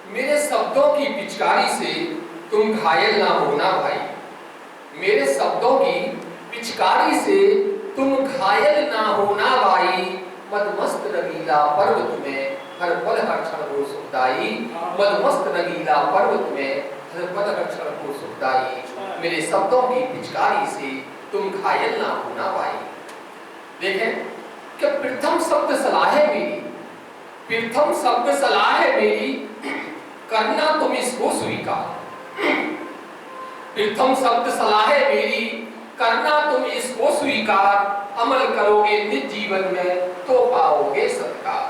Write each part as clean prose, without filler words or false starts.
मेरे शब्दों की पिचकारी से तुम घायल ना होना भाई, मेरे शब्दों की पिचकारी से तुम घायल ना होना भाई। मदमस्त रंगीला पर्वत में हर पल हर क्षण हो सुखदाई, मदमस्त रंगीला पर्वत में हर पल हर क्षण हो सुखदाई। मेरे शब्दों की पिचकारी से तुम घायल ना होना भाई। देखें कि प्रथम शब्द सलाह है मेरी, प्रथम शब्द सलाह है मेरी, करना तुम इसको स्वीकार। प्रथम शब्द सलाह है मेरी, करना तुम इसको स्वीकार। अमल करोगे निज जीवन में तो पाओगे सत्कार,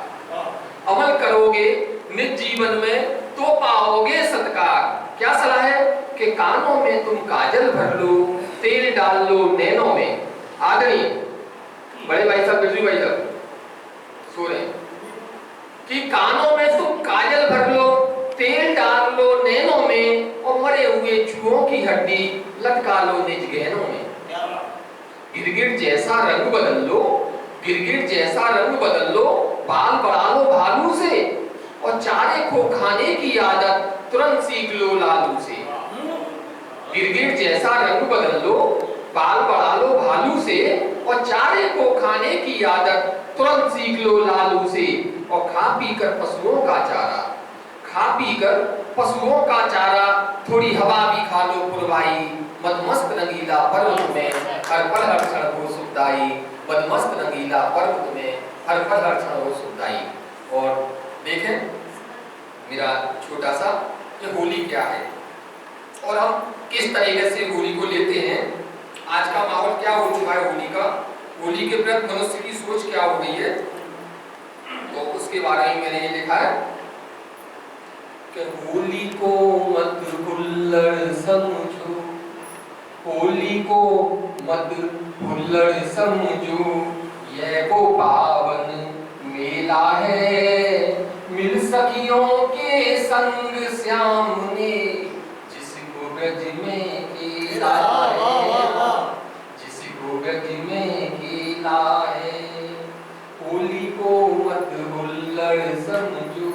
अमल करोगे निज जीवन में तो पाओगे सत्कार। क्या सलाह है कि कानों में तुम काजल भर लो, तेल डाल लो नैनों में। आदरणीय बड़े भाई साहब, बिरजू भाई साहब सो रहे हैं कि कानों में तुम काजल भर लो, तेल डाल लो नैनों में, और मरे हुए चूहों की हड्डी लटका लो निज गहनों में। गिरगिट जैसा रंग बदल लो, गिरगिट जैसा रंग बदल लो, बाल बढ़ा लो भालू से, और चारे को खाने की आदत तुरंत सीख लो लालू से। गिरगिट जैसा रंग बदल लो, बाल बढ़ा लो भालू से, और चारे को खाने की आदत तुरंत सीख लो लालू से। और खा पी कर पशुओं का चारा, खा पी कर पशुओं का चारा, थोड़ी हवा भी खा लो पुरवाई। मदमस्त रंगीला पर्वत में हर पल हर क्षण हो सुखदाई, मदमस्त रंगीला पर्वत में हर पल हर क्षण हो सुखदाई। और देखें मेरा छोटा सा ये होली क्या है और हम किस तरीके से होली को लेते हैं। आज का माहौल क्या हो चुका है होली का, होली के प्रति मनुष्य की सोच क्या हो गई है, तो उसके बारे में मैंने ये लिखा है कि होली को मत हुल्लड़ समझो, होली को मत हुल्लड़ समझो, यह वो पावन मेला है, मिल सखियों के संग श्याम ने जिसको ब्रज में खेला है, जिसको ब्रज में खेला है। होली को मत हुल्लड़ समझो,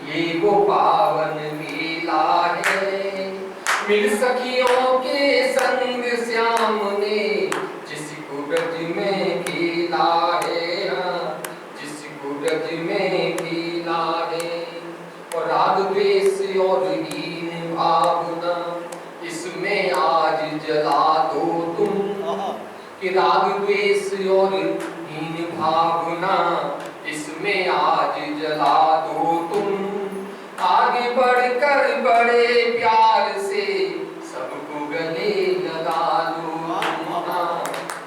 ये वो पावन मेला है, मिल सखियों के संग श्याम ने जिसको ब्रज में खेला है, जिसको ब्रज में खेला है। और राग द्वेष और हीन भावना इसमें आज जला दो तुम, कि राग द्वेष और हीन भावना इसमें आज जला दो तुम। आगे बढ़कर बड़े प्यार से सबको गले लगा लो,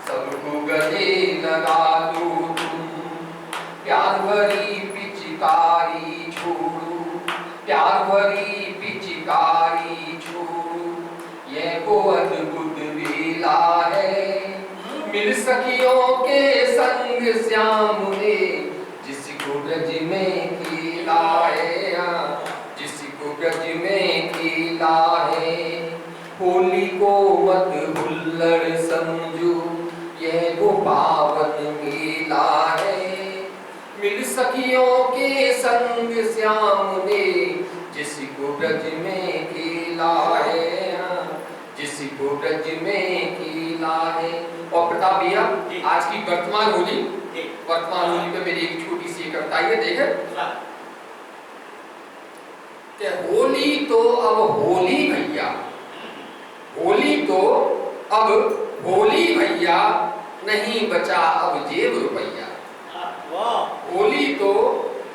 सबको गले लगा लो तुम। प्यार भरी पिचकारी छोड़ो, प्यार भरी पिचकारी छोड़ो, यह वो अद्भुत बेला है, मिल सखियों के संग श्याम ने जिसको ब्रज में खेला है, जिसको ब्रज में खेला है। होली को मत हुल्लड़ समझो, यह वो पावन मेला है, मिल सखियों के संग श्याम ने जिसको ब्रज में खेला है, जिसको ब्रज में खेला है। और प्रताप भैया आज की वर्तमान होली पे मेरी एक छोटी सी कविता है, देखें कि होली तो अब होली भैया, होली तो अब होली भैया, नहीं बचा अब जेब रुपैया। होली तो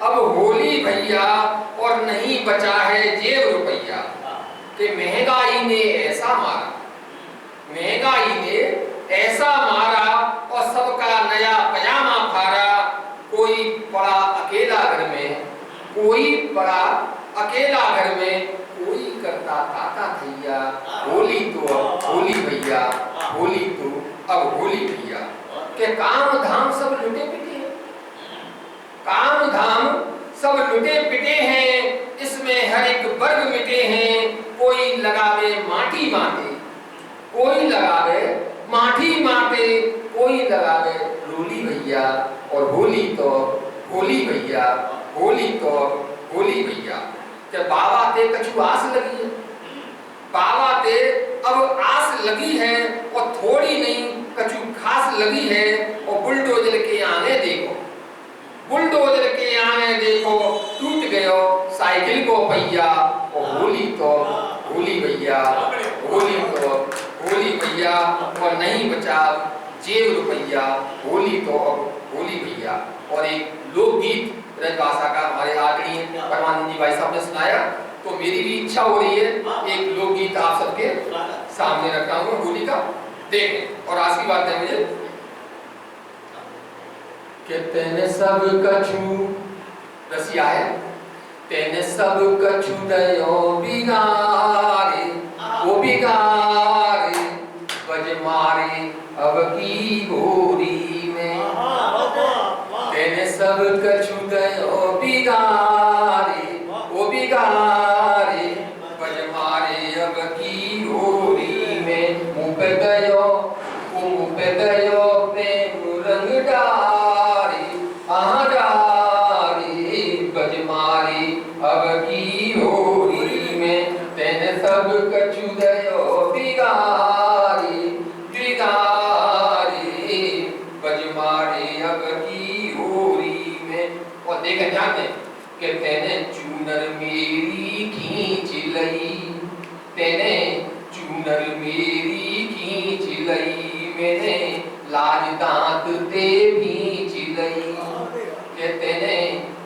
अब होली भैया और नहीं बचा है जेब रुपैया, कि महंगाई ने ऐसा मारा, महंगाई ने ऐसा मारा, और सबका नया पजामा फाड़ा। कोई पड़ा अकेला घर में, कोई पड़ा अकेला घर में, कोई करता काका भैया। होली तो अब होली भैया, होली तो अब होली भैया, के काम धाम सब लुटे पिटे हैं, काम धाम सब लुटे पिटे हैं, इसमें हर एक वर्ग मिटे हैं। कोई लगावे माटी माटे, कोई लगावे माटी माटे, कोई लगावे रोली भैया। और होली तो होली भैया, होली तो होली भैया, कि बाबा ते कछु आस लगी है, बाबा ते अब आस लगी है और थोड़ी नहीं कछु खास लगी है। और बुलडोजर के आगे देखो, बुलडोजर के आगे देखो, टूट गयो साइकिल को पहिया। और होली तो होली भैया, होली तो होली भैया, और नहीं बचा जेब रुपया, होली तो होली भैया। और एक लोकगीत ब्रजभाषा का हमारे आदरणीय परमानंद जी भाई साहब ने सुनाया, तो मेरी भी इच्छा हो रही है एक लोकगीत आप सबके सामने रखता हूँ होली का, देखें और आशीर्वाद दें मुझे। कि तेने सब कछु रसिया है, तेने सब कछु दयो बिगारे, वो बिगारे बज मारे अब की गोरी में। तेने सब कछु दयो बिगारे, वो बिगारे बज मारे अब की गोरी में। मुँह पे गयो, वो मुँह पे गयो प्रेम रंग डारे, डारे बज मारे अब की गोरी में। तेने सब कछु दयो बिगारे, बिगारे बज मारे अब की गोरी में। और देखा ध्यान दें कि तेने चूनर मेरी खींच लई, तेने चूनर मेरी खींच लई, मैंने लाज दांत ते भींच लई। कि तेने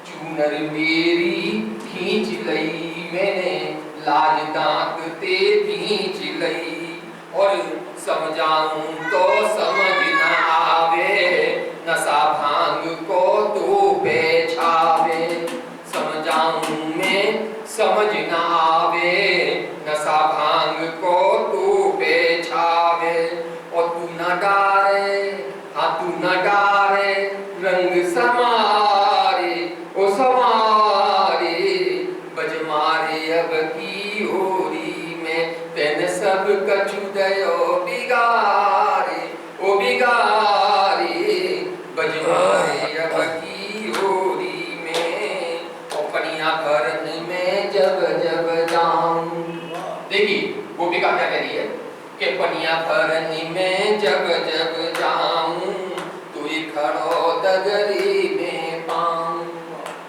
चूनर मेरी खींच लई, मैंने लाज दांत ते भींच लई। और समझाऊं तो समझ न आवे, नशा भांग को तो बेछावे। समझाऊं मैं समझ न आवे, नशा भांग को तो बेछावे। और तू न डारे, हाँ तू न डारे रंग समारे, ओ समारे बज मारे अब की होरी में। तेने सब कछु दयो बिगारे, ओ बिगारे बज मारे अब की होरी में। और पनिया भरन में जब जब जाऊं, देखिए वो भी क्या कह रही है कि पनिया भरन में जब जब जाऊं, तू खड़ो दगरी में पाऊं।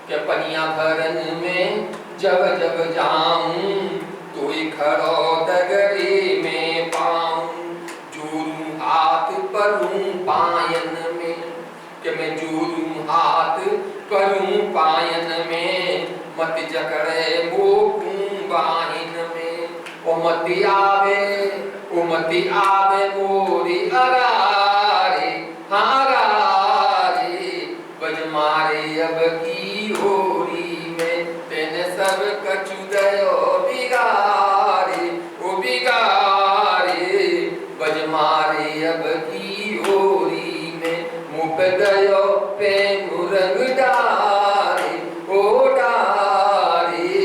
कि पनिया भरन में जब जब जाऊं, तू खड़ो दगरी में पाऊं। जोरूं हाथ परूं पायन में, कि मैं जोरूं हाथ परूं पायन में। मत जकड़े मोकूं बाहिन में, ओ मत आवे, ओ मत आवे मोरी अरारे, हाँ अरारे बज मारे अब की होरी में। तेने सब कछु दयो बिगारे, ओ बिगारे बज मारे अब की होरी में। मुँह पे गयो प्रेम रंग डारे, ओ डारे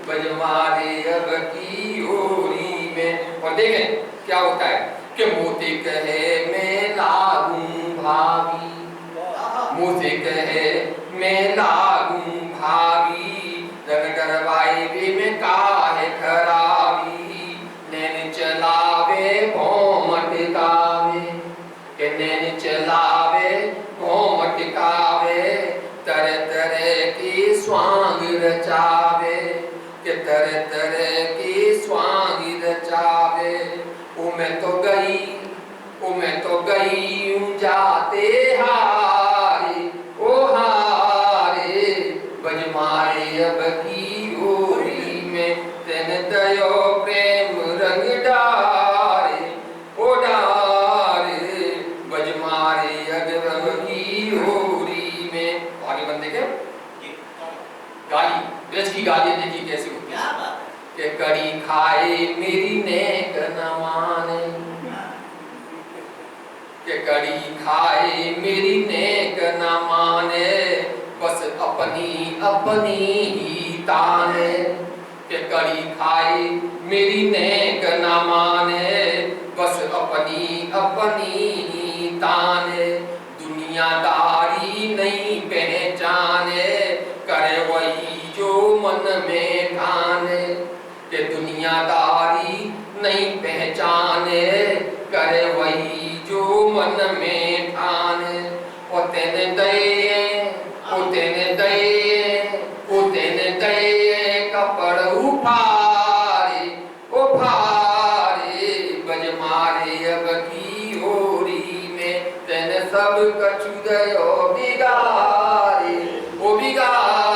बज मारे अब की होरी में। और देखें क्या होता है कि मोती कहे मैं लागूं भाभी, मोती कहे मैं लागूं भाभी। रंग डरवाई भी में काहे खराबी, नैन चलावे भों मटकावे, के नैन चलावे भों मटकावे। तरह तरह की स्वांग रचावे, के तरह तरह की स्वांग रचावे। ओ मैं तो गई, ओ मैं तो गई हूँ जाते हारे, ओ हारे बज मारे अब की होरी में। तेने दयो प्रेम रंग डारे, ओ डारे बज मारे अब की होरी में। आगे बंदे के गाली, ब्रज की गाली देखी कैसे होती है कि कड़ी खाए मेरी नेक न माने, कि कड़ी खाए मेरी नेक न माने। बस अपनी अपनी ही ताने, कि कड़ी खाए मेरी नेक न माने। बस अपनी अपनी ही ताने, दुनियादारी नहीं पहचाने। करे वही जो मन में ठाने कि दुनियादारी नहीं पहचाने, करे वही जो मन में ठाने। ओ तेने दये, ओ तेने दये, ओ तेने दये कपड़ उफारे, ओ फारे बज मारे अब की होरी में, तेने सब कछु दयो बिगारे, ओ बिगारे